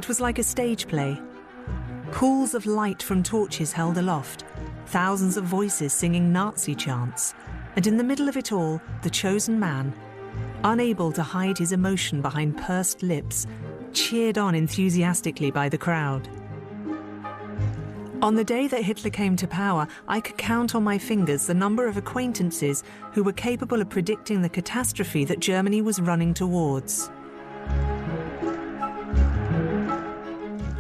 It was like a stage play. Pools of light from torches held aloft, thousands of voices singing Nazi chants, and in the middle of it all, the chosen man, unable to hide his emotion behind pursed lips, cheered on enthusiastically by the crowd. On the day that Hitler came to power, I could count on my fingers the number of acquaintances who were capable of predicting the catastrophe that Germany was running towards.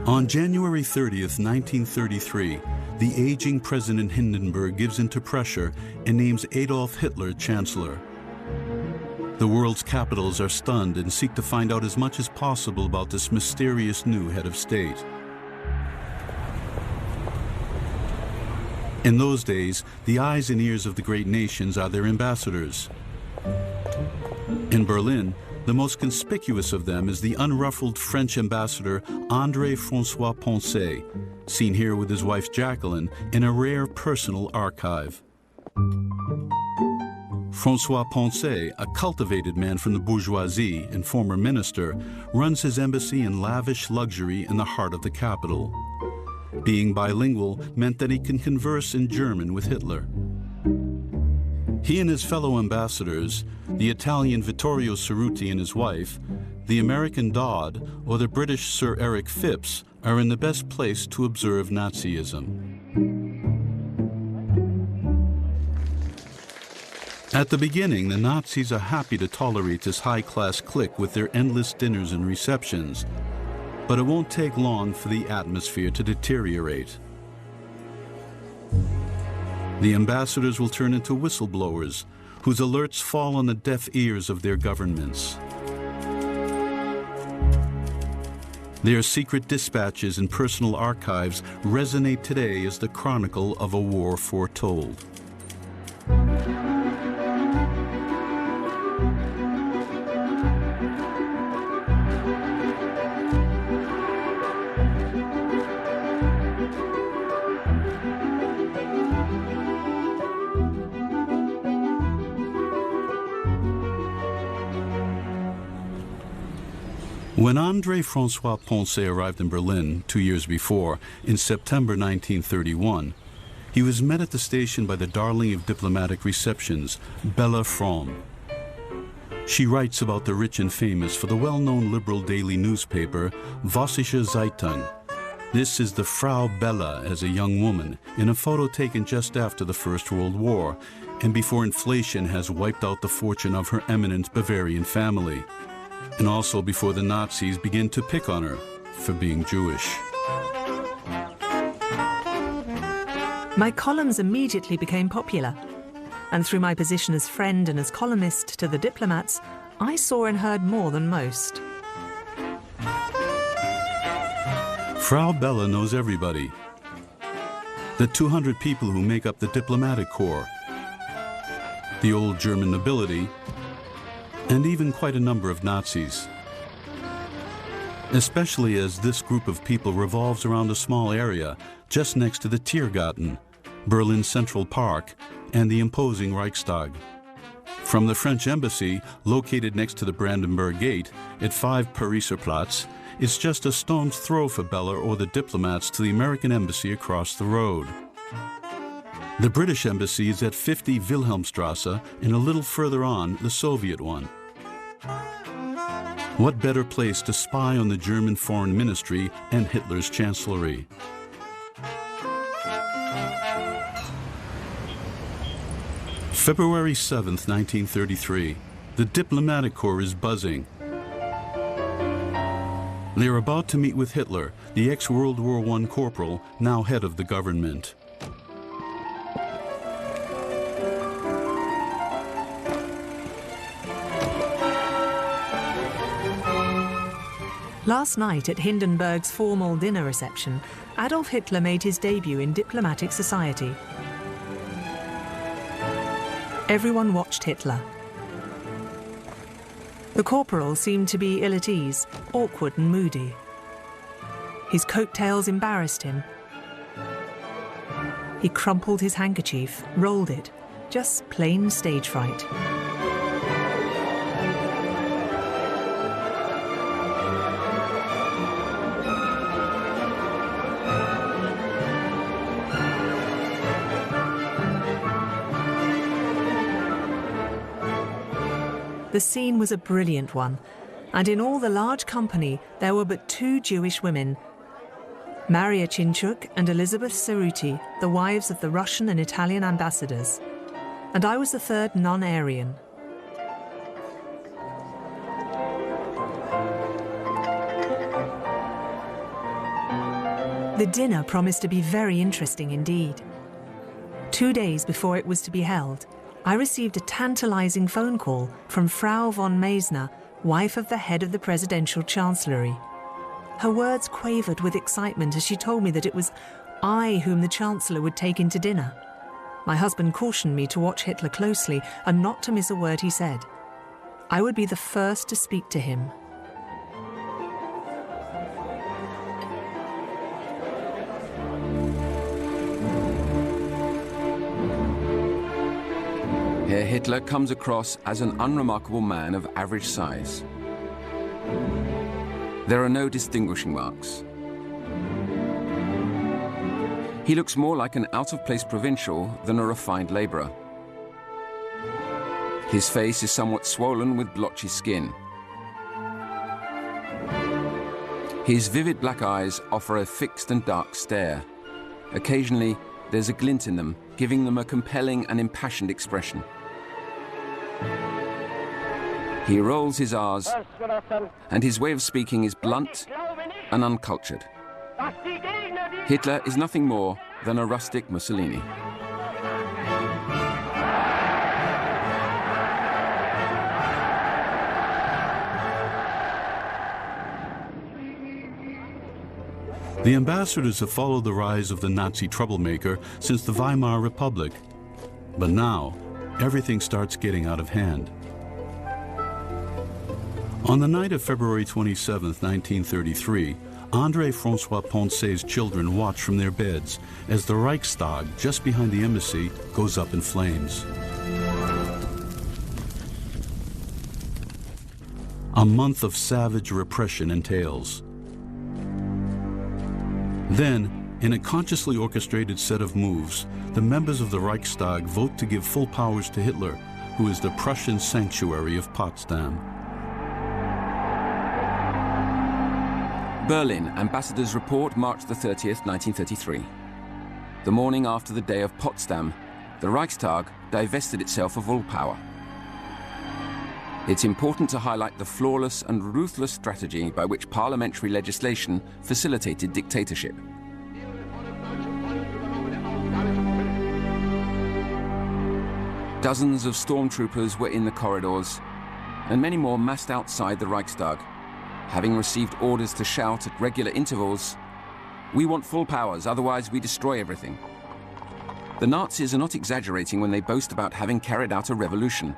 On January 30th, 1933, the aging President Hindenburg gives into pressure and names Adolf Hitler Chancellor. The world's capitals are stunned and seek to find out as much as possible about this mysterious new head of state. In those days, the eyes and ears of the great nations are their ambassadors. In Berlin, the most conspicuous of them is the unruffled French ambassador André François Poncet, seen here with his wife Jacqueline in a rare personal archive. François Poncet, a cultivated man from the bourgeoisie and former minister, runs his embassy in lavish luxury in the heart of the capital. Being bilingual meant that he can converse in German with Hitler. He and his fellow ambassadors, the Italian Vittorio Cerruti and his wife, the American Dodd, or the British Sir Eric Phipps, are in the best place to observe Nazism. At the beginning, the Nazis are happy to tolerate this high-class clique with their endless dinners and receptions, but it won't take long for the atmosphere to deteriorate. The ambassadors will turn into whistleblowers, whose alerts fall on the deaf ears of their governments. Their secret dispatches and personal archives resonate today as the chronicle of a war foretold. When André François Poncet arrived in Berlin 2 years before, in September 1931, he was met at the station by the darling of diplomatic receptions, Bella Fromm. She writes about the rich and famous for the well-known liberal daily newspaper, Vossische Zeitung. This is the Frau Bella as a young woman, in a photo taken just after the First World War, and before inflation has wiped out the fortune of her eminent Bavarian family, and also before the Nazis begin to pick on her for being Jewish. My columns immediately became popular, and through my position as friend and as columnist to the diplomats, I saw and heard more than most. Frau Bella knows everybody. The 200 people who make up the diplomatic corps, the old German nobility, and even quite a number of Nazis. Especially as this group of people revolves around a small area just next to the Tiergarten, Berlin's Central Park, and the imposing Reichstag. From the French embassy, located next to the Brandenburg Gate at 5 Pariser Platz, it's just a stone's throw for Bella or the diplomats to the American embassy across the road. The British embassy is at 50 Wilhelmstrasse, and a little further on, the Soviet one. What better place to spy on the German Foreign Ministry and Hitler's chancellery? February 7th, 1933. The diplomatic corps is buzzing. They are about to meet with Hitler, the ex-World War I corporal, now head of the government. Last night at Hindenburg's formal dinner reception, Adolf Hitler made his debut in diplomatic society. Everyone watched Hitler. The corporal seemed to be ill at ease, awkward and moody. His coattails embarrassed him. He crumpled his handkerchief, rolled it, just plain stage fright. The scene was a brilliant one, and in all the large company there were but 2 Jewish women, Maria Chinchuk and Elizabeth Cerruti, the wives of the Russian and Italian ambassadors. And I was the 3rd non-Aryan. The dinner promised to be very interesting indeed. 2 days before it was to be held, I received a tantalizing phone call from Frau von Meysner, wife of the head of the presidential chancellery. Her words quavered with excitement as she told me that it was I whom the Chancellor would take into dinner. My husband cautioned me to watch Hitler closely and not to miss a word he said. I would be the first to speak to him. Herr Hitler comes across as an unremarkable man of average size. There are no distinguishing marks. He looks more like an out-of-place provincial than a refined labourer. His face is somewhat swollen with blotchy skin. His vivid black eyes offer a fixed and dark stare. Occasionally, there's a glint in them, giving them a compelling and impassioned expression. He rolls his R's, and his way of speaking is blunt and uncultured. Hitler is nothing more than a rustic Mussolini. The ambassadors have followed the rise of the Nazi troublemaker since the Weimar Republic. But now, everything starts getting out of hand. On the night of February 27, 1933, André François Poncet's children watch from their beds as the Reichstag, just behind the embassy, goes up in flames. A month of savage repression entails. Then, in a consciously orchestrated set of moves, the members of the Reichstag vote to give full powers to Hitler, who is the Prussian sanctuary of Potsdam. Berlin, Ambassador's Report, March the 30th, 1933. The morning after the day of Potsdam, the Reichstag divested itself of all power. It's important to highlight the flawless and ruthless strategy by which parliamentary legislation facilitated dictatorship. Dozens of stormtroopers were in the corridors, and many more massed outside the Reichstag, having received orders to shout at regular intervals, "We want full powers, otherwise we destroy everything." The Nazis are not exaggerating when they boast about having carried out a revolution.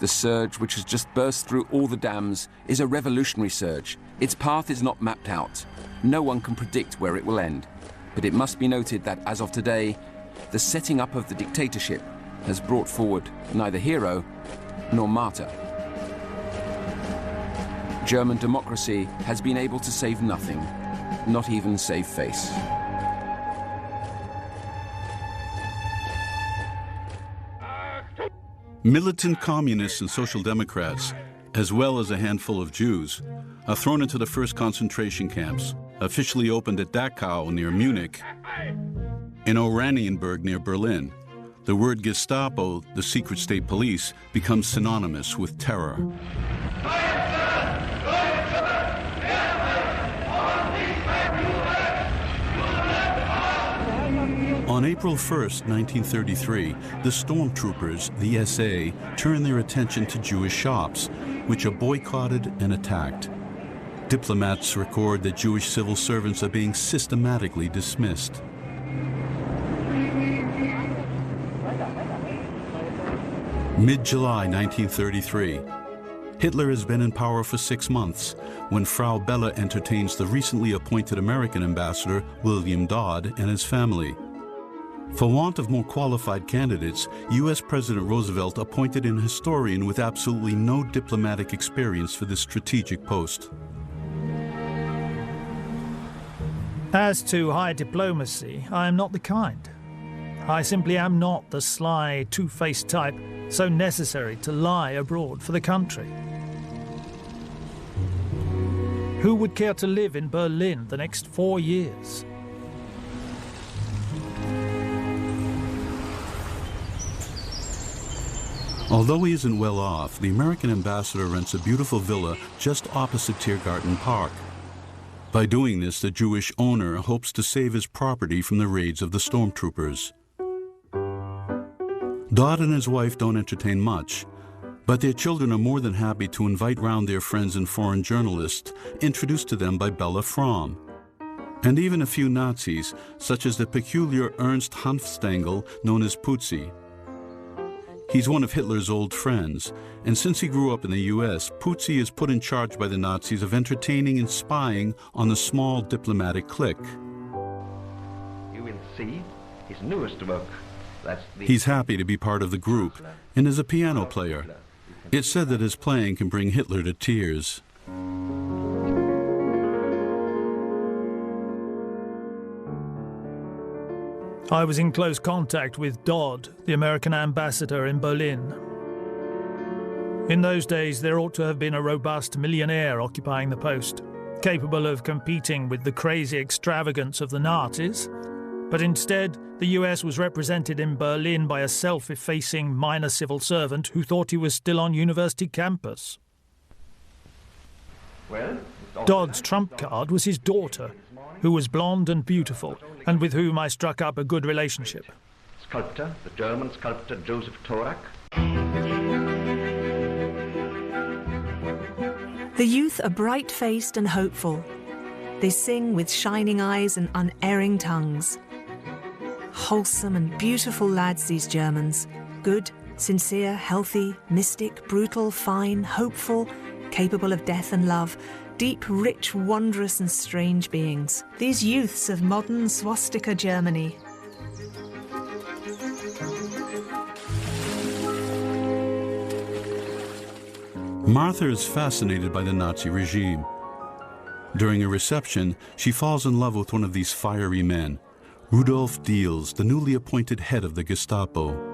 The surge which has just burst through all the dams is a revolutionary surge. Its path is not mapped out. No one can predict where it will end. But it must be noted that as of today, the setting up of the dictatorship has brought forward neither hero nor martyr. German democracy has been able to save nothing, not even save face. Militant communists and social democrats, as well as a handful of Jews, are thrown into the first concentration camps, officially opened at Dachau near Munich, in Oranienburg near Berlin. The word Gestapo, the secret state police, becomes synonymous with terror. On April 1st, 1933, the stormtroopers, the SA, turn their attention to Jewish shops, which are boycotted and attacked. Diplomats record that Jewish civil servants are being systematically dismissed. Mid-July 1933. Hitler has been in power for 6 months when Frau Bella entertains the recently appointed American ambassador, William Dodd, and his family. For want of more qualified candidates, U.S. President Roosevelt appointed an historian with absolutely no diplomatic experience for this strategic post. As to high diplomacy, I am not the kind. I simply am not the sly, two-faced type so necessary to lie abroad for the country. Who would care to live in Berlin the next 4 years? Although he isn't well off, the American ambassador rents a beautiful villa just opposite Tiergarten Park. By doing this, the Jewish owner hopes to save his property from the raids of the stormtroopers. Dodd and his wife don't entertain much, but their children are more than happy to invite round their friends and foreign journalists, introduced to them by Bella Fromm. And even a few Nazis, such as the peculiar Ernst Hanfstengel, known as Putzi. He's one of Hitler's old friends, and since he grew up in the U.S., Putzi is put in charge by the Nazis of entertaining and spying on the small diplomatic clique. You will see his newest work. He's happy to be part of the group, and is a piano player. It's said that his playing can bring Hitler to tears. I was in close contact with Dodd, the American ambassador in Berlin. In those days, there ought to have been a robust millionaire occupying the post, capable of competing with the crazy extravagance of the Nazis. But instead, the US was represented in Berlin by a self-effacing minor civil servant who thought he was still on university campus. Dodd's trump card was his daughter, who was blonde and beautiful, and with whom I struck up a good relationship. Sculptor, the German sculptor Joseph Thorak. The youth are bright-faced and hopeful. They sing with shining eyes and unerring tongues. Wholesome and beautiful lads, these Germans. Good, sincere, healthy, mystic, brutal, fine, hopeful, capable of death and love. Deep, rich, wondrous and strange beings. These youths of modern swastika Germany. Martha is fascinated by the Nazi regime. During a reception, she falls in love with one of these fiery men, Rudolf Diels, the newly appointed head of the Gestapo.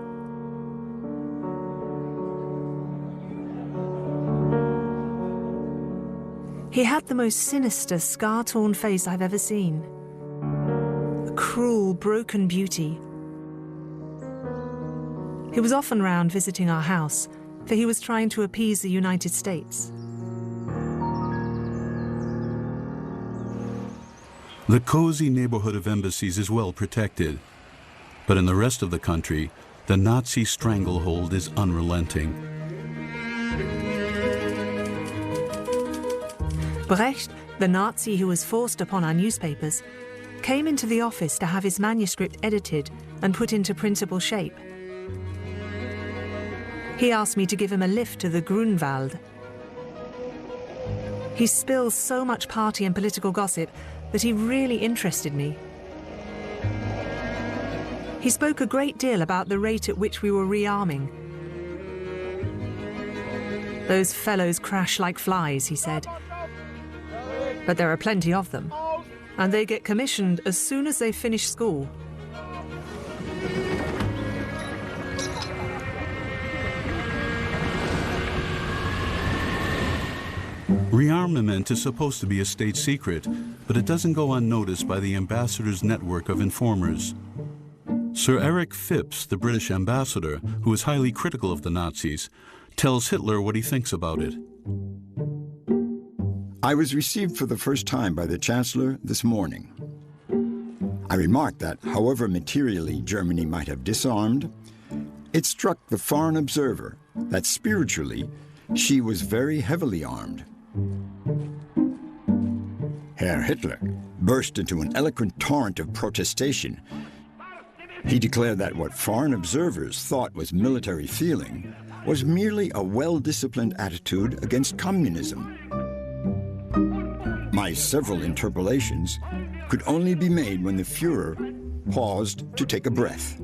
He had the most sinister, scar-torn face I've ever seen. A cruel, broken beauty. He was often round visiting our house, for he was trying to appease the United States. The cozy neighborhood of embassies is well protected, but in the rest of the country, the Nazi stranglehold is unrelenting. Brecht, the Nazi who was forced upon our newspapers, came into the office to have his manuscript edited and put into printable shape. He asked me to give him a lift to the Grunwald. He spills so much party and political gossip that he really interested me. He spoke a great deal about the rate at which we were rearming. Those fellows crash like flies, he said. But there are plenty of them, and they get commissioned as soon as they finish school. Rearmament is supposed to be a state secret, but it doesn't go unnoticed by the ambassador's network of informers. Sir Eric Phipps, the British ambassador, who is highly critical of the Nazis, tells Hitler what he thinks about it. I was received for the first time by the Chancellor this morning. I remarked that, however materially Germany might have disarmed, it struck the foreign observer that spiritually she was very heavily armed. Herr Hitler burst into an eloquent torrent of protestation. He declared that what foreign observers thought was military feeling was merely a well-disciplined attitude against communism. My several interpolations could only be made when the Führer paused to take a breath.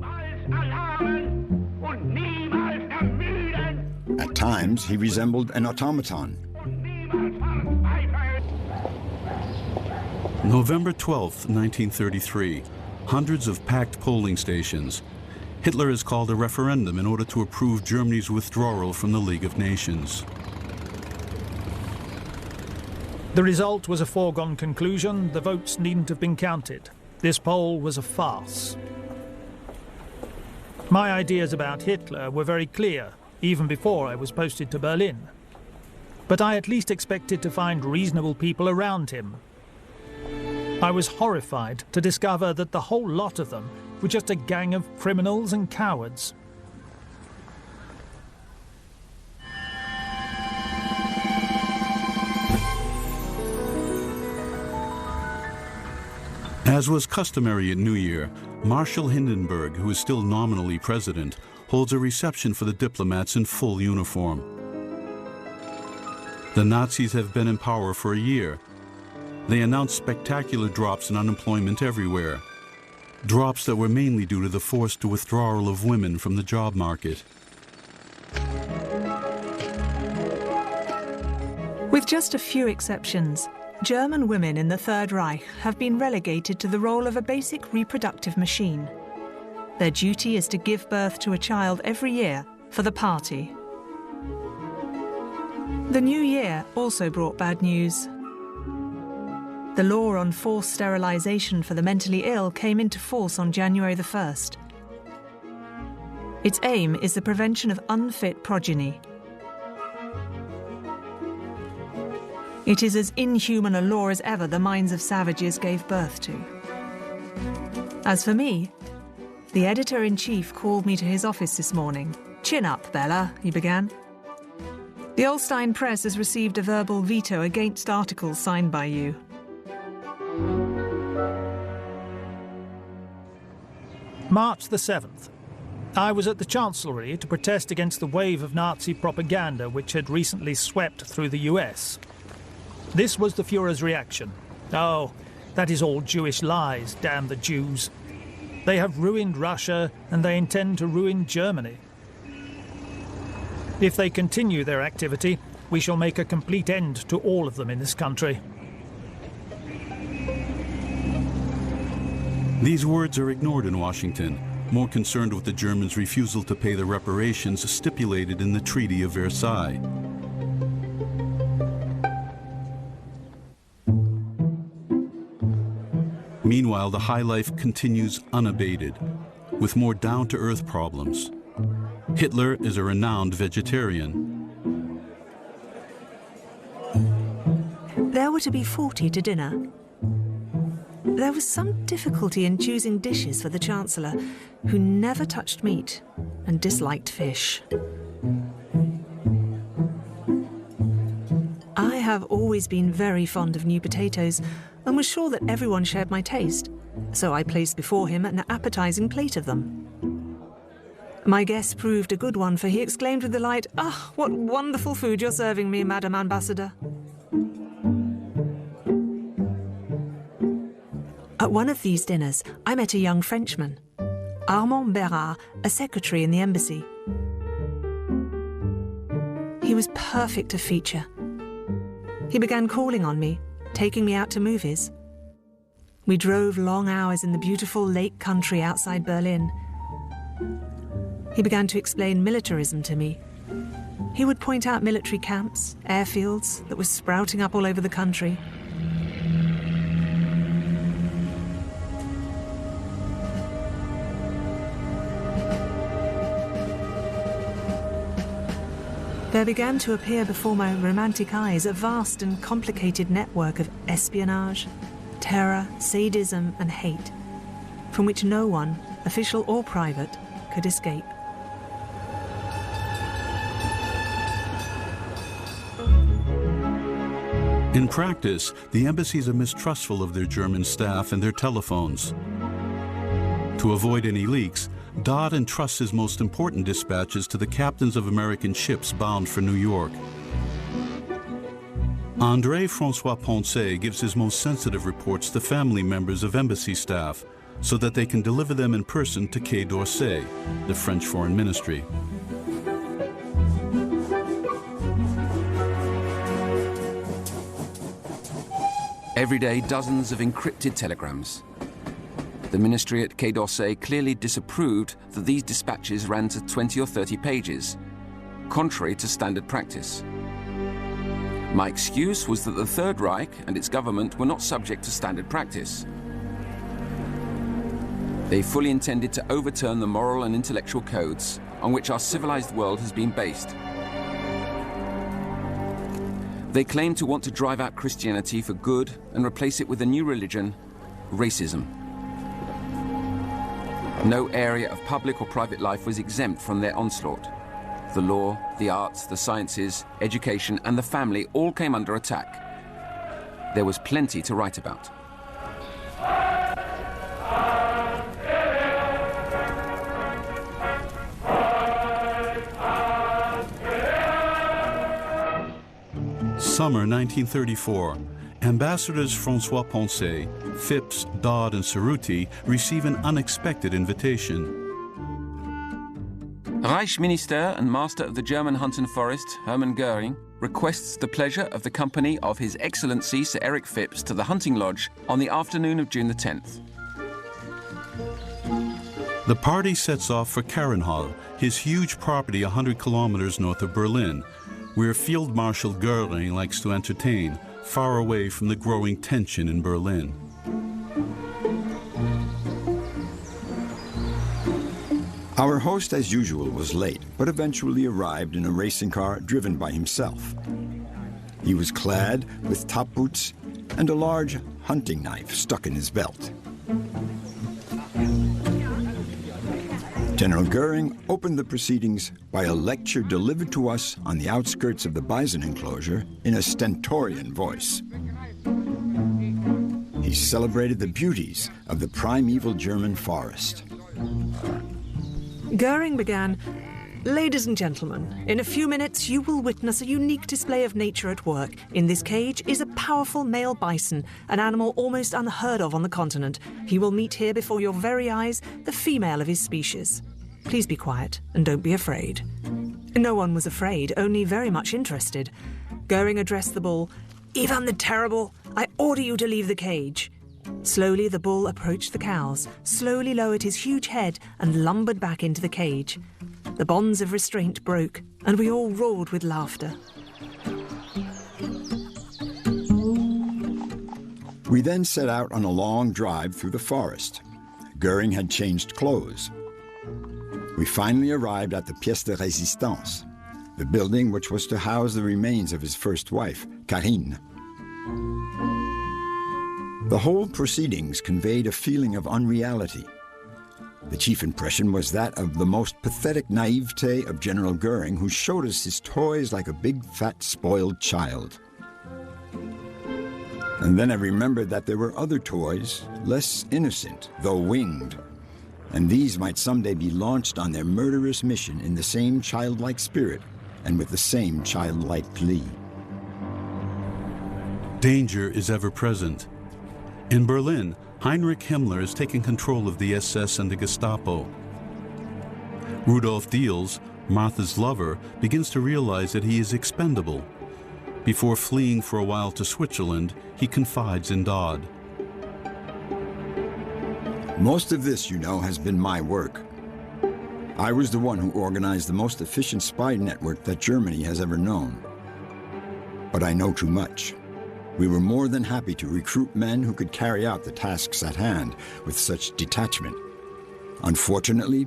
At times, he resembled an automaton. November 12, 1933. Hundreds of packed polling stations. Hitler has called a referendum in order to approve Germany's withdrawal from the League of Nations. The result was a foregone conclusion. The votes needn't have been counted. This poll was a farce. My ideas about Hitler were very clear, even before I was posted to Berlin. But I at least expected to find reasonable people around him. I was horrified to discover that the whole lot of them were just a gang of criminals and cowards. As was customary at New Year, Marshal Hindenburg, who is still nominally president, holds a reception for the diplomats in full uniform. The Nazis have been in power for a year. They announced spectacular drops in unemployment everywhere. Drops that were mainly due to the forced withdrawal of women from the job market. With just a few exceptions, German women in the Third Reich have been relegated to the role of a basic reproductive machine. Their duty is to give birth to a child every year for the party. The new year also brought bad news. The law on forced sterilisation for the mentally ill came into force on January the 1st. Its aim is the prevention of unfit progeny. It is as inhuman a law as ever the minds of savages gave birth to. As for me, the editor-in-chief called me to his office this morning. "Chin up, Bella," he began. "The Ulstein Press has received a verbal veto against articles signed by you." March the 7th. I was at the Chancellery to protest against the wave of Nazi propaganda which had recently swept through the US. This was the Führer's reaction. "Oh, that is all Jewish lies, damn the Jews. They have ruined Russia and they intend to ruin Germany. If they continue their activity, we shall make a complete end to all of them in this country." These words are ignored in Washington, more concerned with the Germans' refusal to pay the reparations stipulated in the Treaty of Versailles. Meanwhile, the high life continues unabated, with more down-to-earth problems. Hitler is a renowned vegetarian. There were to be 40 to dinner. There was some difficulty in choosing dishes for the Chancellor, who never touched meat and disliked fish. I have always been very fond of new potatoes and was sure that everyone shared my taste, so I placed before him an appetizing plate of them. My guess proved a good one, for he exclaimed with delight, "Ah, what wonderful food you're serving me, Madam Ambassador." At one of these dinners, I met a young Frenchman, Armand Bérard, a secretary in the embassy. He was perfect of feature. He began calling on me, taking me out to movies. We drove long hours in the beautiful lake country outside Berlin. He began to explain militarism to me. He would point out military camps, airfields that were sprouting up all over the country. There began to appear before my romantic eyes a vast and complicated network of espionage, terror, sadism and hate, from which no one, official or private, could escape. In practice, the embassies are mistrustful of their German staff and their telephones. To avoid any leaks, Dodd entrusts his most important dispatches to the captains of American ships bound for New York. André François Poncet gives his most sensitive reports to family members of embassy staff so that they can deliver them in person to Quai d'Orsay, the French Foreign Ministry. Every day, dozens of encrypted telegrams. The ministry at Quai d'Orsay clearly disapproved that these dispatches ran to 20 or 30 pages, contrary to standard practice. My excuse was that the Third Reich and its government were not subject to standard practice. They fully intended to overturn the moral and intellectual codes on which our civilized world has been based. They claimed to want to drive out Christianity for good and replace it with a new religion, racism. No area of public or private life was exempt from their onslaught. The law, the arts, the sciences, education, and the family all came under attack. There was plenty to write about. Summer 1934. Ambassadors François Poncet, Phipps, Dodd, and Cerruti receive an unexpected invitation. Reichsminister and Master of the German Hunt and Forest, Hermann Göring, requests the pleasure of the company of His Excellency Sir Eric Phipps to the hunting lodge on the afternoon of June the 10th. The party sets off for Karenhall, his huge property 100 kilometers north of Berlin, where Field Marshal Göring likes to entertain, far away from the growing tension in Berlin. Our host, as usual, was late, but eventually arrived in a racing car driven by himself. He was clad with top boots and a large hunting knife stuck in his belt. General Göring opened the proceedings by a lecture delivered to us on the outskirts of the bison enclosure in a stentorian voice. He celebrated the beauties of the primeval German forest. Göring began, "Ladies and gentlemen, in a few minutes you will witness a unique display of nature at work. In this cage is a powerful male bison, an animal almost unheard of on the continent. He will meet here before your very eyes the female of his species. Please be quiet and don't be afraid." No one was afraid, only very much interested. Göring addressed the bull, "Ivan the Terrible, I order you to leave the cage." Slowly the bull approached the cows, slowly lowered his huge head and lumbered back into the cage. The bonds of restraint broke, and we all roared with laughter. We then set out on a long drive through the forest. Göring had changed clothes. We finally arrived at the Pièce de Résistance, the building which was to house the remains of his first wife, Carine. The whole proceedings conveyed a feeling of unreality. The chief impression was that of the most pathetic naivete of General Göring, who showed us his toys like a big, fat, spoiled child. And then I remembered that there were other toys, less innocent, though winged, and these might someday be launched on their murderous mission in the same childlike spirit and with the same childlike glee. Danger is ever present. In Berlin, Heinrich Himmler is taking control of the SS and the Gestapo. Rudolf Diels, Martha's lover, begins to realize that he is expendable. Before fleeing for a while to Switzerland, he confides in Dodd. Most of this, you know, has been my work. I was the one who organized the most efficient spy network that Germany has ever known. But I know too much. We were more than happy to recruit men who could carry out the tasks at hand with such detachment. Unfortunately,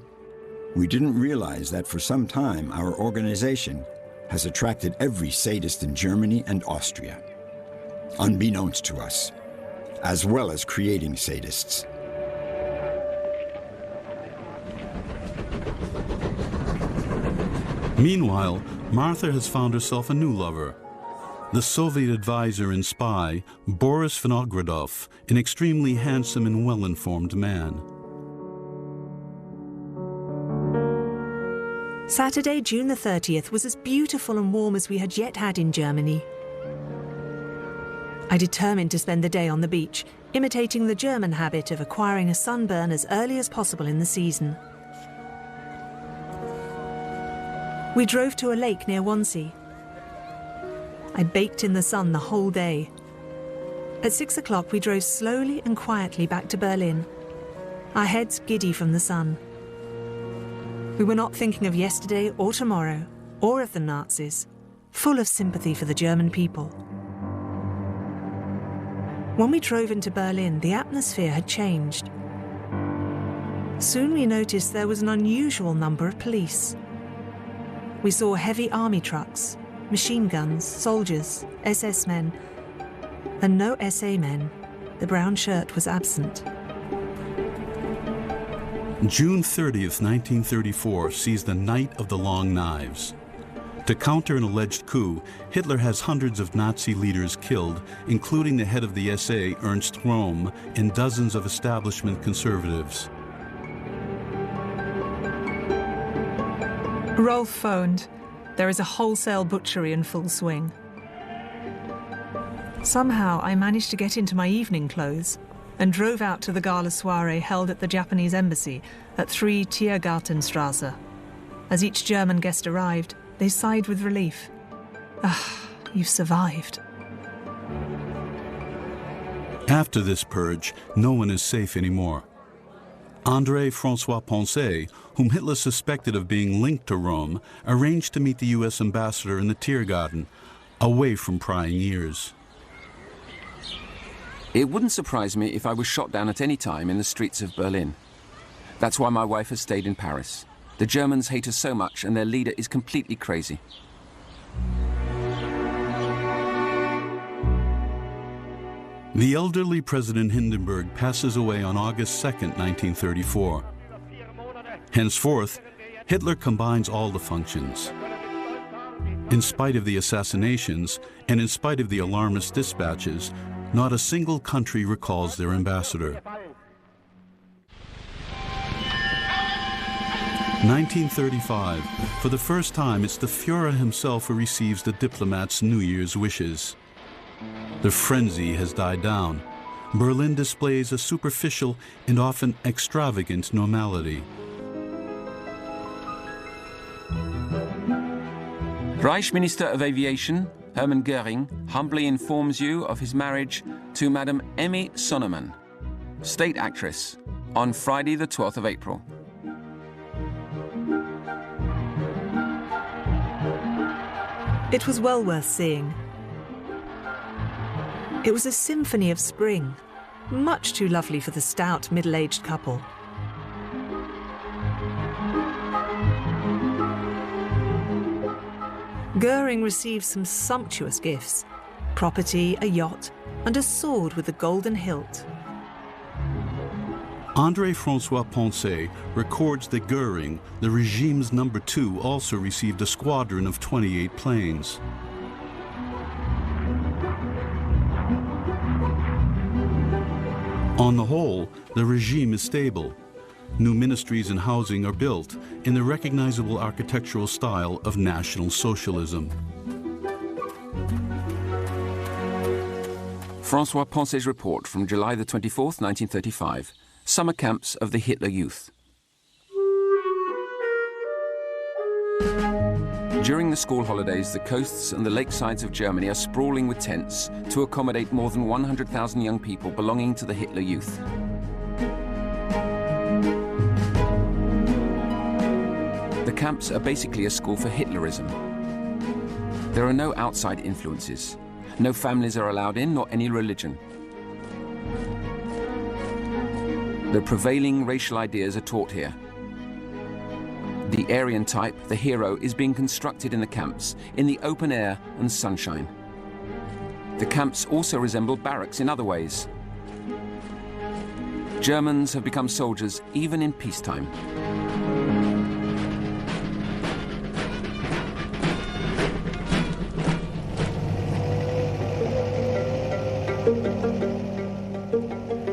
we didn't realize that for some time our organization has attracted every sadist in Germany and Austria, unbeknownst to us, as well as creating sadists. Meanwhile, Martha has found herself a new lover. The Soviet advisor and spy, Boris Vinogradov, an extremely handsome and well-informed man. Saturday, June the 30th was as beautiful and warm as we had yet had in Germany. I determined to spend the day on the beach, imitating the German habit of acquiring a sunburn as early as possible in the season. We drove to a lake near Wannsee. I baked in the sun the whole day. At 6 o'clock we drove slowly and quietly back to Berlin. our heads giddy from the sun. We were not thinking of yesterday or tomorrow, or of the Nazis, full of sympathy for the German people. When we drove into Berlin, the atmosphere had changed. Soon we noticed there was an unusual number of police. We saw heavy army trucks, machine guns, soldiers, SS men, and no SA men. The brown shirt was absent. June 30th, 1934 sees the Night of the Long Knives. To counter an alleged coup, Hitler has hundreds of Nazi leaders killed, including the head of the SA, Ernst Röhm, and dozens of establishment conservatives. Rolf phoned. There is a wholesale butchery in full swing. Somehow I managed to get into my evening clothes and drove out to the gala soiree held at the Japanese embassy at 3 Tiergartenstrasse. As each German guest arrived, they sighed with relief. Ah, you've survived. After this purge, no one is safe anymore. André François Poncet, whom Hitler suspected of being linked to Rome, arranged to meet the U.S. ambassador in the Tiergarten, away from prying ears. It wouldn't surprise me if I was shot down at any time in the streets of Berlin. That's why my wife has stayed in Paris. The Germans hate us so much, and their leader is completely crazy. The elderly President Hindenburg passes away on August 2nd, 1934. Henceforth, Hitler combines all the functions. In spite of the assassinations, and in spite of the alarmist dispatches, not a single country recalls their ambassador. 1935. For the first time, it's the Führer himself who receives the diplomat's New Year's wishes. The frenzy has died down. Berlin displays a superficial and often extravagant normality. Reich Minister of Aviation, Hermann Göring, humbly informs you of his marriage to Madame Emmy Sonnemann, state actress, on Friday the 12th of April. It was well worth seeing. It was a symphony of spring, much too lovely for the stout, middle-aged couple. Göring received some sumptuous gifts: property, a yacht, and a sword with a golden hilt. André François Poncet records that Göring, the regime's number 2, also received a squadron of 28 planes. On the whole, the regime is stable. New ministries and housing are built in the recognizable architectural style of National Socialism. François Poncet's report from July the 24th, 1935. Summer camps of the Hitler Youth. During the school holidays, the coasts and the lakesides of Germany are sprawling with tents to accommodate more than 100,000 young people belonging to the Hitler Youth. The camps are basically a school for Hitlerism. There are no outside influences. No families are allowed in, nor any religion. The prevailing racial ideas are taught here. The Aryan type, the hero, is being constructed in the camps, in the open air and sunshine. The camps also resemble barracks in other ways. Germans have become soldiers even in peacetime.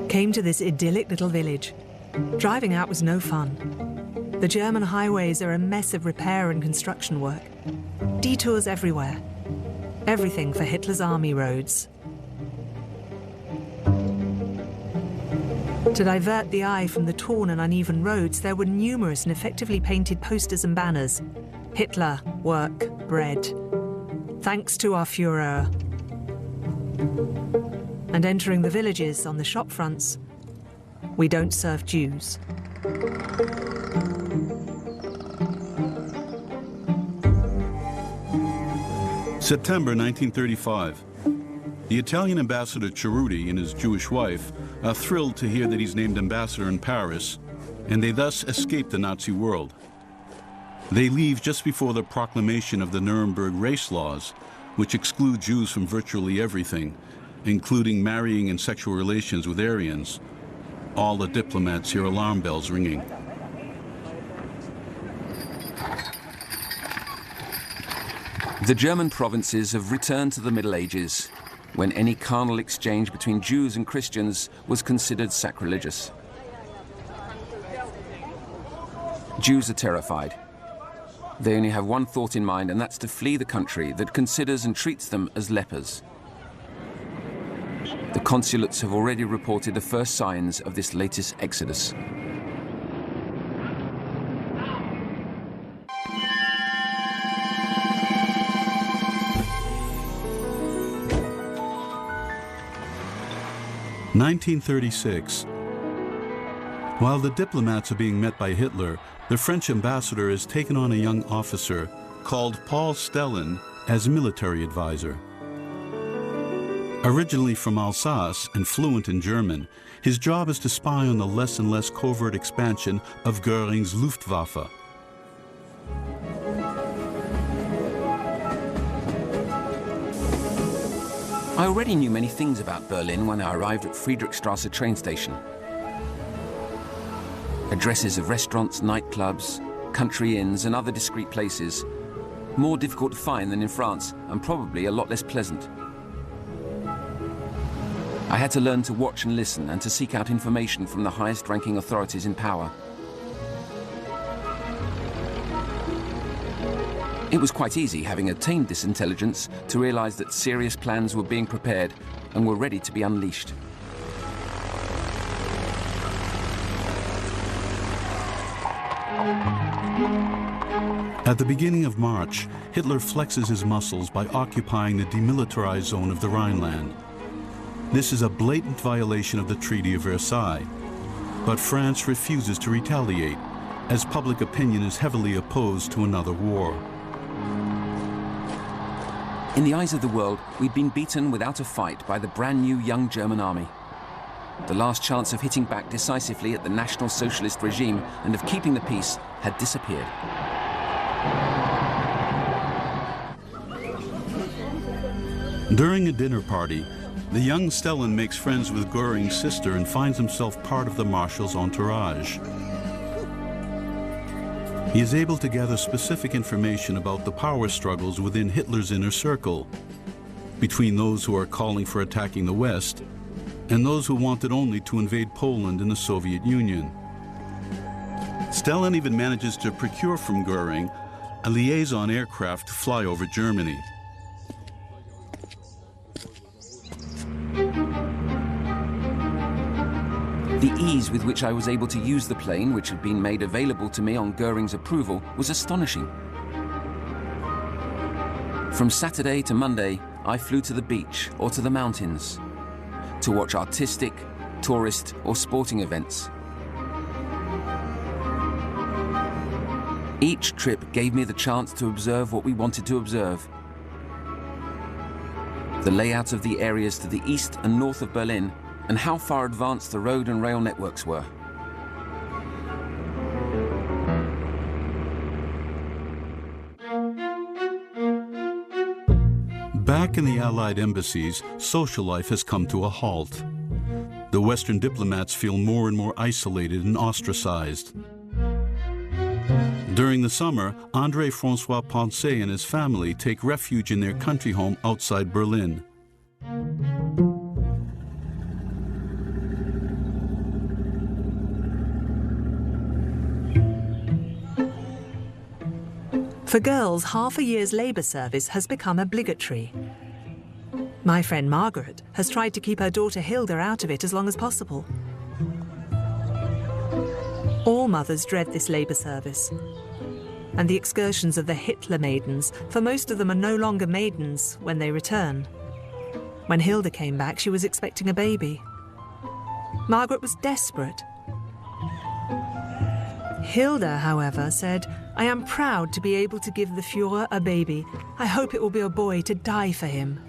Came to this idyllic little village. Driving out was no fun. The German highways are a mess of repair and construction work. Detours everywhere. Everything for Hitler's army roads. To divert the eye from the torn and uneven roads, there were numerous and effectively painted posters and banners. Hitler, work, bread. Thanks to our Führer. And entering the villages on the shop fronts We don't serve Jews. September 1935. The Italian ambassador Cerruti and his Jewish wife are thrilled to hear that he's named ambassador in Paris, and they thus escape the Nazi world. They leave just before the proclamation of the Nuremberg race laws, which exclude Jews from virtually everything, including marrying and sexual relations with Aryans. All the diplomats hear alarm bells ringing. The German provinces have returned to the Middle Ages, when any carnal exchange between Jews and Christians was considered sacrilegious. Jews are terrified. They only have one thought in mind, and that's to flee the country that considers and treats them as lepers. The consulates have already reported the first signs of this latest exodus. In 1936. While the diplomats are being met by Hitler, the French ambassador has taken on a young officer called Paul Stellan as military advisor. Originally from Alsace and fluent in German, his job is to spy on the less and less covert expansion of Göring's Luftwaffe. I already knew many things about Berlin when I arrived at Friedrichstrasse train station. Addresses of restaurants, nightclubs, country inns and other discreet places. More difficult to find than in France, and probably a lot less pleasant. I had to learn to watch and listen and to seek out information from the highest-ranking authorities in power. It was quite easy, having attained this intelligence, to realize that serious plans were being prepared and were ready to be unleashed. At the beginning of March, Hitler flexes his muscles by occupying the demilitarized zone of the Rhineland. This is a blatant violation of the Treaty of Versailles, but France refuses to retaliate, as public opinion is heavily opposed to another war. In the eyes of the world, we'd been beaten without a fight by the brand new young German army. The last chance of hitting back decisively at the National Socialist regime and of keeping the peace had disappeared. During a dinner party, the young Stellan makes friends with Göring's sister and finds himself part of the marshal's entourage. He is able to gather specific information about the power struggles within Hitler's inner circle, between those who are calling for attacking the West and those who wanted only to invade Poland and the Soviet Union. Stellan even manages to procure from Göring a liaison aircraft to fly over Germany. The ease with which I was able to use the plane, which had been made available to me on Göring's approval, was astonishing. From Saturday to Monday, I flew to the beach or to the mountains to watch artistic, tourist or sporting events. Each trip gave me the chance to observe what we wanted to observe. The layout of the areas to the east and north of Berlin, and how far advanced the road and rail networks were. Back in the Allied embassies, social life has come to a halt. The Western diplomats feel more and more isolated and ostracized. During the summer, André François Poncet and his family take refuge in their country home outside Berlin. For girls, half a year's labour service has become obligatory. My friend Margaret has tried to keep her daughter Hilda out of it as long as possible. All mothers dread this labour service. And the excursions of the Hitler maidens, for most of them are no longer maidens when they return. When Hilda came back, she was expecting a baby. Margaret was desperate. Hilda, however, said, "I am proud to be able to give the Führer a baby. I hope it will be a boy to die for him."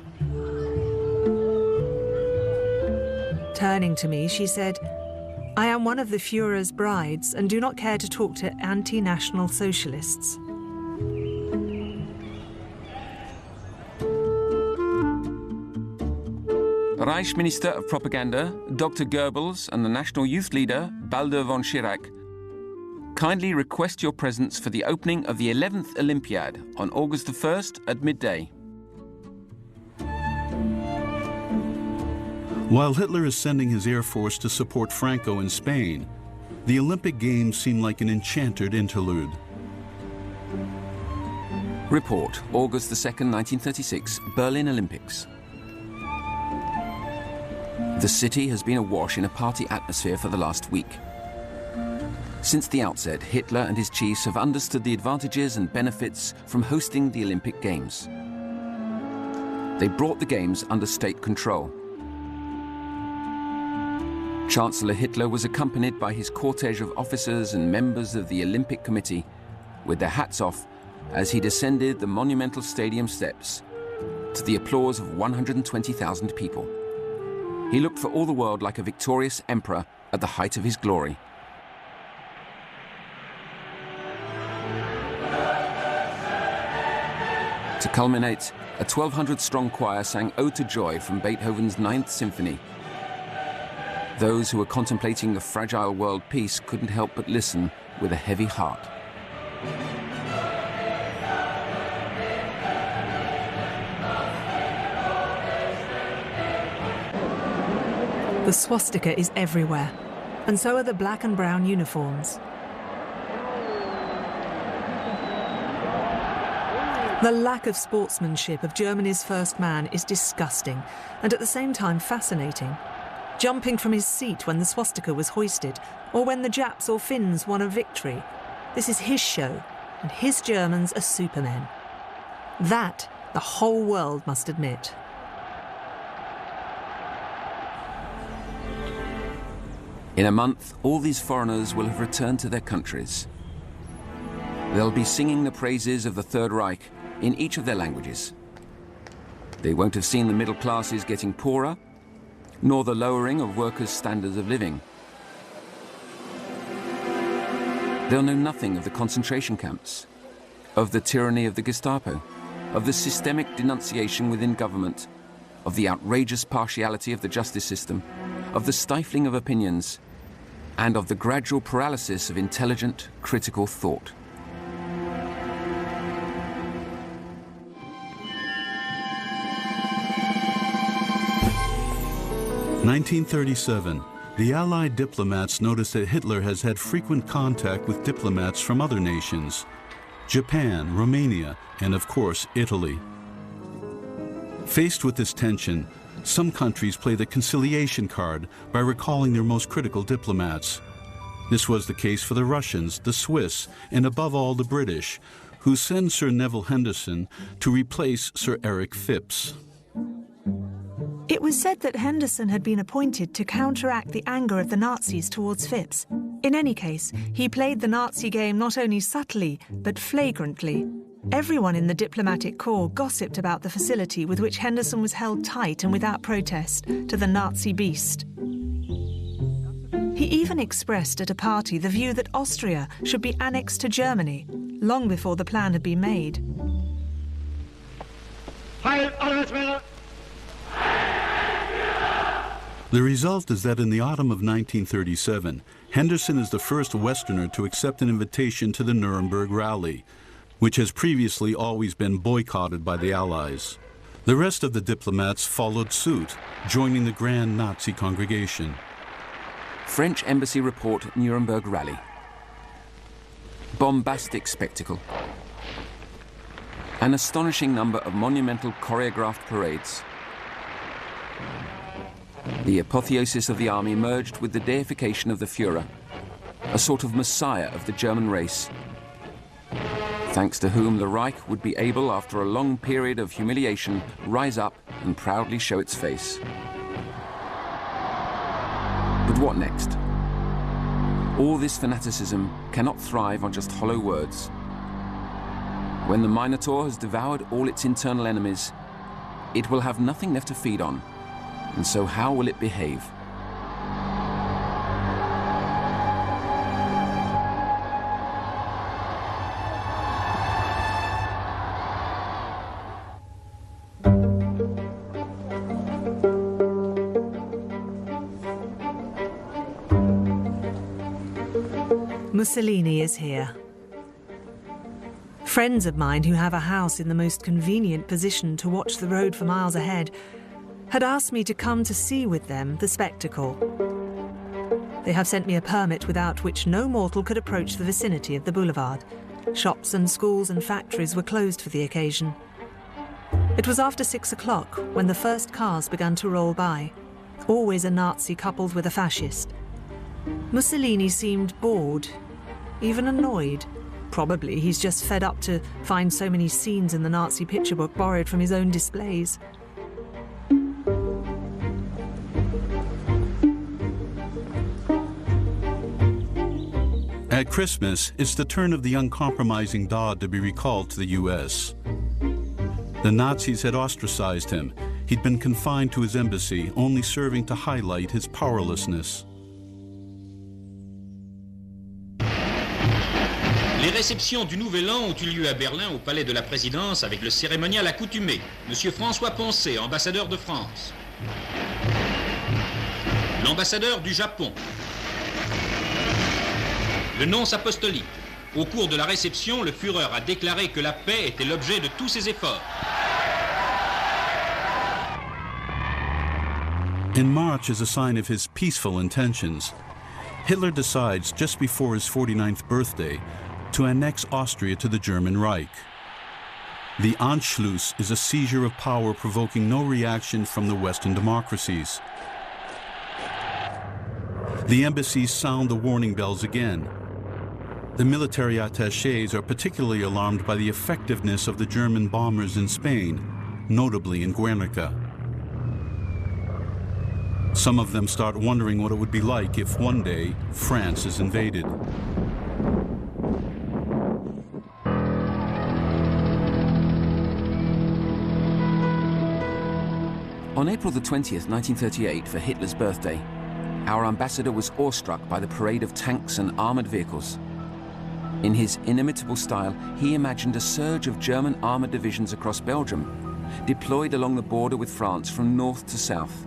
Turning to me, she said, "I am one of the Führer's brides and do not care to talk to anti-national socialists." Reich Minister of Propaganda, Dr. Goebbels, and the National Youth Leader, Baldur von Schirach, kindly request your presence for the opening of the 11th Olympiad on August the 1st at midday. While Hitler is sending his air force to support Franco in Spain, the Olympic Games seem like an enchanted interlude. Report, August the 2nd, 1936, Berlin Olympics. The city has been awash in a party atmosphere for the last week. Since the outset, Hitler and his chiefs have understood the advantages and benefits from hosting the Olympic Games. They brought the Games under state control. Chancellor Hitler was accompanied by his cortege of officers and members of the Olympic Committee, with their hats off as he descended the monumental stadium steps to the applause of 120,000 people. He looked for all the world like a victorious emperor at the height of his glory. To culminate, a 1,200-strong choir sang Ode to Joy from Beethoven's Ninth Symphony. Those who were contemplating the fragile world peace couldn't help but listen with a heavy heart. The swastika is everywhere, and so are the black and brown uniforms. The lack of sportsmanship of Germany's first man is disgusting, and at the same time fascinating. Jumping from his seat when the swastika was hoisted, or when the Japs or Finns won a victory. This is his show, and his Germans are supermen. That the whole world must admit. In a month, all these foreigners will have returned to their countries. They'll be singing the praises of the Third Reich in each of their languages. They won't have seen the middle classes getting poorer, nor the lowering of workers' standards of living. They'll know nothing of the concentration camps, of the tyranny of the Gestapo, of the systemic denunciation within government, of the outrageous partiality of the justice system, of the stifling of opinions, and of the gradual paralysis of intelligent, critical thought. In 1937, the Allied diplomats noticed that Hitler has had frequent contact with diplomats from other nations, Japan, Romania, and of course, Italy. Faced with this tension, some countries play the conciliation card by recalling their most critical diplomats. This was the case for the Russians, the Swiss, and above all the British, who sent Sir Neville Henderson to replace Sir Eric Phipps. It was said that Henderson had been appointed to counteract the anger of the Nazis towards Phipps. In any case, he played the Nazi game not only subtly, but flagrantly. Everyone in the diplomatic corps gossiped about the facility with which Henderson was held tight and without protest to the Nazi beast. He even expressed at a party the view that Austria should be annexed to Germany, long before the plan had been made. The result is that in the autumn of 1937, Henderson is the first Westerner to accept an invitation to the Nuremberg rally, which has previously always been boycotted by the Allies. The rest of the diplomats followed suit, joining the grand Nazi congregation. French Embassy report Nuremberg rally. Bombastic spectacle. An astonishing number of monumental choreographed parades. The apotheosis of the army merged with the deification of the Führer, a sort of messiah of the German race, thanks to whom the Reich would be able, after a long period of humiliation, rise up and proudly show its face. But what next? All this fanaticism cannot thrive on just hollow words. When the Minotaur has devoured all its internal enemies, it will have nothing left to feed on. And so how will it behave? Mussolini is here. Friends of mine who have a house in the most convenient position to watch the road for miles ahead had asked me to come to see with them the spectacle. They have sent me a permit without which no mortal could approach the vicinity of the boulevard. Shops and schools and factories were closed for the occasion. It was after 6 o'clock when the first cars began to roll by, always a Nazi coupled with a fascist. Mussolini seemed bored, even annoyed. Probably he's just fed up to find so many scenes in the Nazi picture book borrowed from his own displays. At Christmas, it's the turn of the uncompromising Dodd to be recalled to the U.S. The Nazis had ostracized him. He'd been confined to his embassy, only serving to highlight his powerlessness. Les réceptions du Nouvel An ont eu lieu à Berlin au palais de la présidence avec le cérémonial accoutumé, Monsieur François Poncet, ambassadeur de France. L'ambassadeur du Japon. Le nonce apostolique. Au cours de la réception, le Führer a déclaré que la paix était l'objet de tous ses efforts. In March, as a sign of his peaceful intentions, Hitler decides just before his 49th birthday to annex Austria to the German Reich. The Anschluss is a seizure of power provoking no reaction from the Western democracies. The embassies sound the warning bells again. The military attachés are particularly alarmed by the effectiveness of the German bombers in Spain, notably in Guernica. Some of them start wondering what it would be like if one day France is invaded. On April the 20th, 1938, for Hitler's birthday, our ambassador was awestruck by the parade of tanks and armoured vehicles. In his inimitable style, he imagined a surge of German armoured divisions across Belgium, deployed along the border with France from north to south.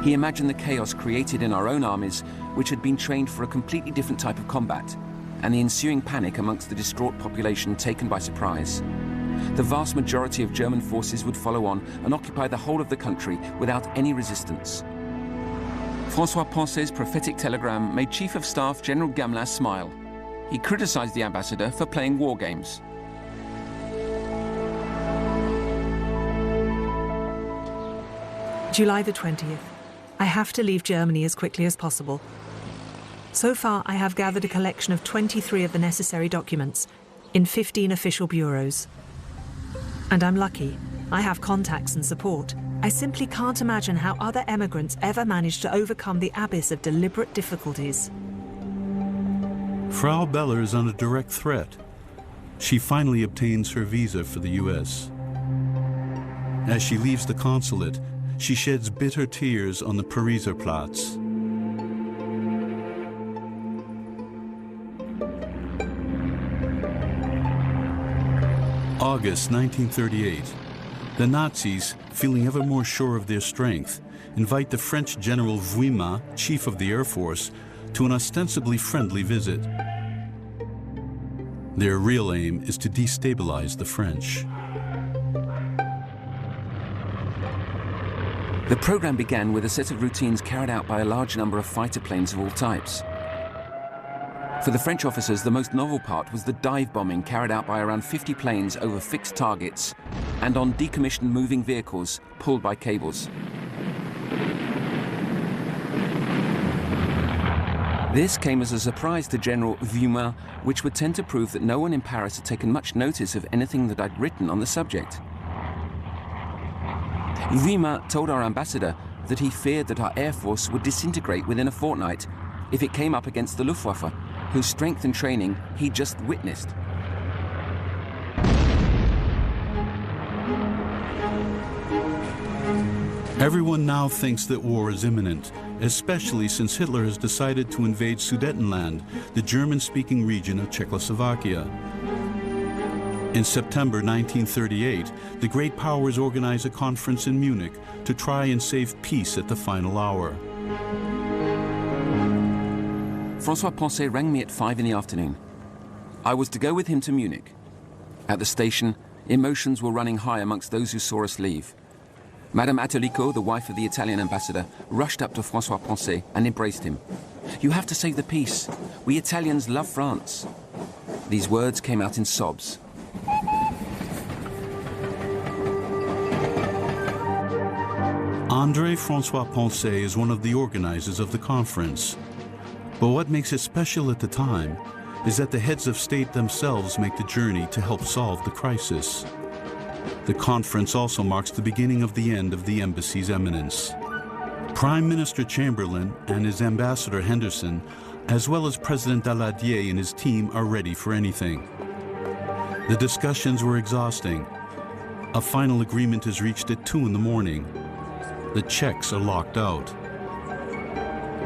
He imagined the chaos created in our own armies, which had been trained for a completely different type of combat, and the ensuing panic amongst the distraught population taken by surprise. The vast majority of German forces would follow on and occupy the whole of the country without any resistance. François Poncet's prophetic telegram made Chief of Staff General Gamelin smile. He criticized the ambassador for playing war games. July the 20th. I have to leave Germany as quickly as possible. So far, I have gathered a collection of 23 of the necessary documents in 15 official bureaus. And I'm lucky. I have contacts and support. I simply can't imagine how other emigrants ever managed to overcome the abyss of deliberate difficulties. Frau Beller is on a direct threat. She finally obtains her visa for the U.S. As she leaves the consulate, she sheds bitter tears on the Pariser Platz. August 1938. The Nazis, feeling ever more sure of their strength, invite the French General Vuillemin, Chief of the Air Force, to an ostensibly friendly visit. Their real aim is to destabilize the French. The program began with a set of routines carried out by a large number of fighter planes of all types. For the French officers, the most novel part was the dive bombing carried out by around 50 planes over fixed targets and on decommissioned moving vehicles pulled by cables. This came as a surprise to General Vuillemin, which would tend to prove that no one in Paris had taken much notice of anything that I'd written on the subject. Vuillemin told our ambassador that he feared that our air force would disintegrate within a fortnight if it came up against the Luftwaffe, whose strength and training he'd just witnessed. Everyone now thinks that war is imminent, especially since Hitler has decided to invade Sudetenland, the German-speaking region of Czechoslovakia. In September 1938, the great powers organize a conference in Munich to try and save peace at the final hour. François Poncet rang me at 5 in the afternoon. I was to go with him to Munich. At the station, emotions were running high amongst those who saw us leave. Madame Attalico, the wife of the Italian ambassador, rushed up to François Poncet and embraced him. "You have to save the peace. We Italians love France." These words came out in sobs. André François Poncet is one of the organizers of the conference. But what makes it special at the time is that the heads of state themselves make the journey to help solve the crisis. The conference also marks the beginning of the end of the embassy's eminence. Prime Minister Chamberlain and his ambassador Henderson, as well as President Daladier and his team, are ready for anything. The discussions were exhausting. A final agreement is reached at 2 in the morning. The Czechs are locked out.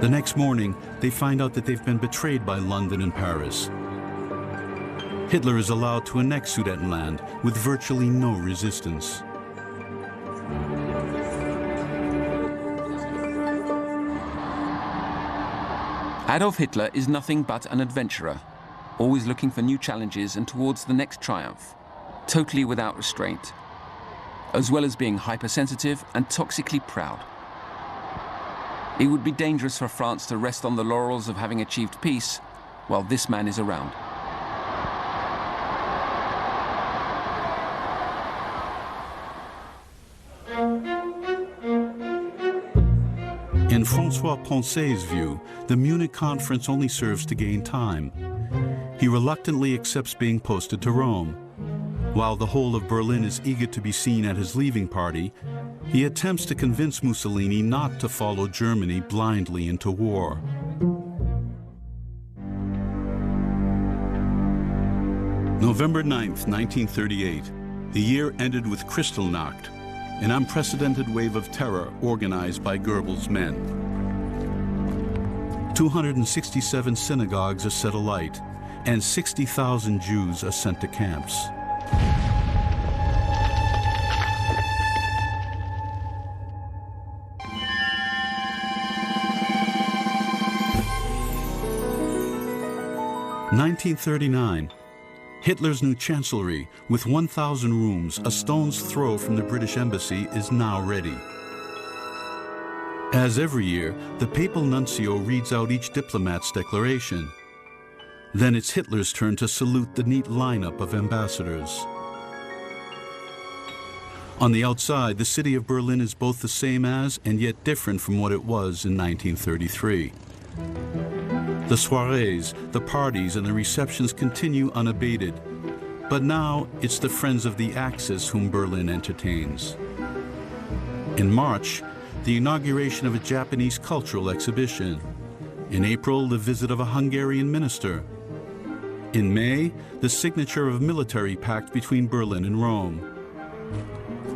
The next morning, they find out that they've been betrayed by London and Paris. Hitler is allowed to annex Sudetenland with virtually no resistance. Adolf Hitler is nothing but an adventurer, always looking for new challenges and towards the next triumph, totally without restraint, as well as being hypersensitive and toxically proud. It would be dangerous for France to rest on the laurels of having achieved peace while this man is around. In François Poncet's view, the Munich conference only serves to gain time. He reluctantly accepts being posted to Rome. While the whole of Berlin is eager to be seen at his leaving party, he attempts to convince Mussolini not to follow Germany blindly into war. November 9th, 1938, the year ended with Kristallnacht, an unprecedented wave of terror organized by Goebbels' men. 267 synagogues are set alight, and 60,000 Jews are sent to camps. In 1939, Hitler's new chancellery, with 1,000 rooms a stone's throw from the British embassy, is now ready. As every year, the papal nuncio reads out each diplomat's declaration. Then it's Hitler's turn to salute the neat lineup of ambassadors. On the outside, the city of Berlin is both the same as and yet different from what it was in 1933. The soirees, the parties, and the receptions continue unabated. But now it's the Friends of the Axis whom Berlin entertains. In March, the inauguration of a Japanese cultural exhibition. In April, the visit of a Hungarian minister. In May, the signature of a military pact between Berlin and Rome.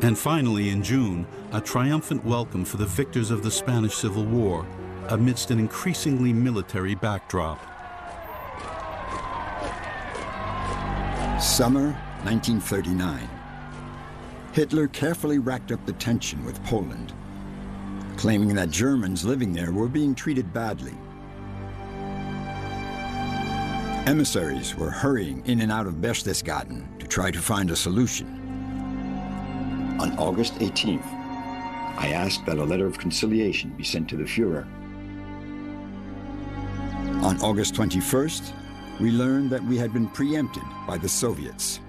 And finally, in June, a triumphant welcome for the victors of the Spanish Civil War, amidst an increasingly military backdrop. Summer 1939. Hitler carefully racked up the tension with Poland, claiming that Germans living there were being treated badly. Emissaries were hurrying in and out of Berchtesgaden to try to find a solution. On August 18th, I asked that a letter of conciliation be sent to the Führer. On August 21st, we learned that we had been preempted by the Soviets.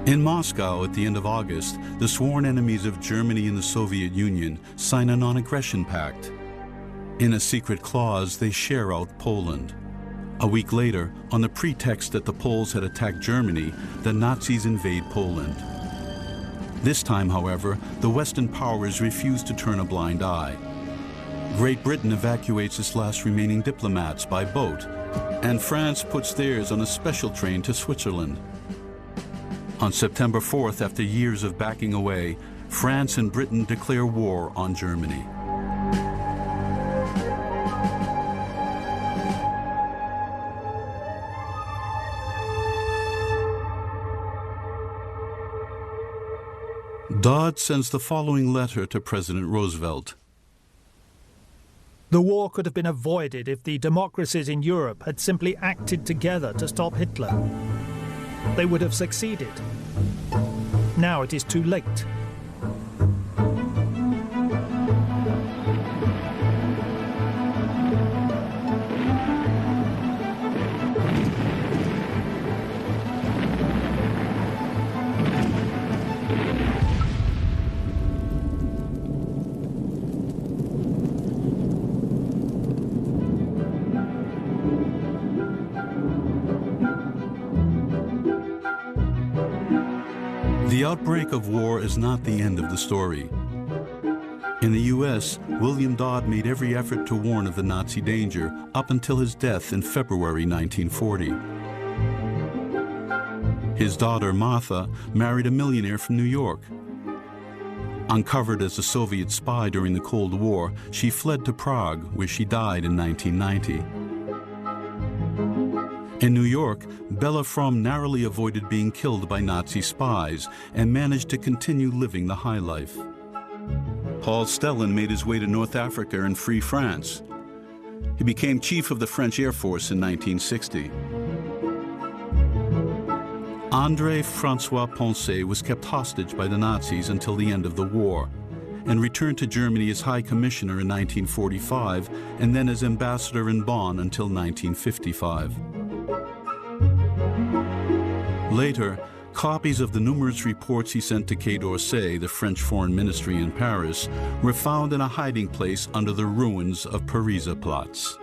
In Moscow at the end of August, the sworn enemies of Germany and the Soviet Union sign a non-aggression pact. In a secret clause, they share out Poland. A week later, on the pretext that the Poles had attacked Germany, the Nazis invade Poland. This time, however, the Western powers refuse to turn a blind eye. Great Britain evacuates its last remaining diplomats by boat, and France puts theirs on a special train to Switzerland. On September 4th, after years of backing away, France and Britain declare war on Germany. Dodd sends the following letter to President Roosevelt. The war could have been avoided if the democracies in Europe had simply acted together to stop Hitler. They would have succeeded. Now it is too late. The outbreak of war is not the end of the story. In the U.S., William Dodd made every effort to warn of the Nazi danger up until his death in February 1940. His daughter, Martha, married a millionaire from New York. Uncovered as a Soviet spy during the Cold War, she fled to Prague, where she died in 1990. In New York, Bella Fromm narrowly avoided being killed by Nazi spies and managed to continue living the high life. Paul Stellan made his way to North Africa and free France. He became chief of the French Air Force in 1960. André François Poncet was kept hostage by the Nazis until the end of the war and returned to Germany as High Commissioner in 1945 and then as ambassador in Bonn until 1955. Later, copies of the numerous reports he sent to Quai d'Orsay, the French Foreign Ministry in Paris, were found in a hiding place under the ruins of Pariserplatz.